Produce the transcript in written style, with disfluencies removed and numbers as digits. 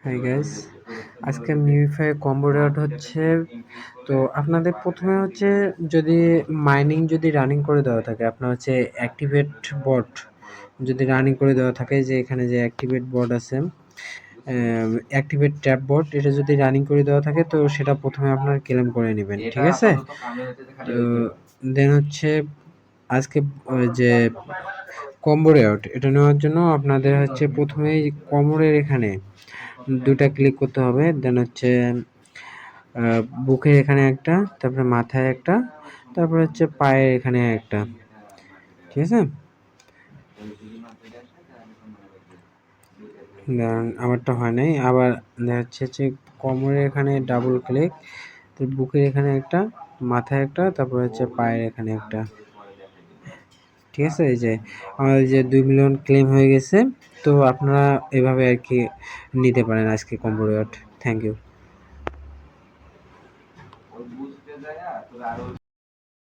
Hi guys, আজকে মিউইফাই combo reward হচ্ছে। তো আপনাদের প্রথমে হচ্ছে যদি মাইনিং যদি রানিং করে দেওয়া থাকে, আপনার হচ্ছে অ্যাক্টিভেট বট যদি রানিং করে দেওয়া থাকে, যে এখানে যে অ্যাক্টিভেট বট আছে, অ্যাক্টিভেট ট্যাপ বট, এটা যদি রানিং করে দেওয়া থাকে তো সেটা প্রথমে আপনার ক্লেম করে নেবেন, ঠিক আছে। তো দেন হচ্ছে আজকে যে কম্বো রেওয়ার্ড এটা নেওয়ার জন্য আপনাদের হচ্ছে প্রথমেই কোমরের এখানে দুটা ক্লিক করতে হবে। দেন হচ্ছে বুকের এখানে একটা, তারপরে মাথায় একটা, তারপরে হচ্ছে পায়ের এখানে একটা, ঠিক আছে। দেন আমারটা হয় নাই, আবার হচ্ছে কোমরের এখানে ডাবল ক্লিক, তো বুকের এখানে একটা, মাথায় একটা, তারপরে হচ্ছে পায়ের এখানে একটা, ঠিক আছে। এই যে আমাদের যে 2 মিলিয়ন ক্লেম হয়ে গেছে। তো আপনারা এভাবে আর কি নিতে পারেন আজকে কম্বো রেওয়ার্ড। Thank you.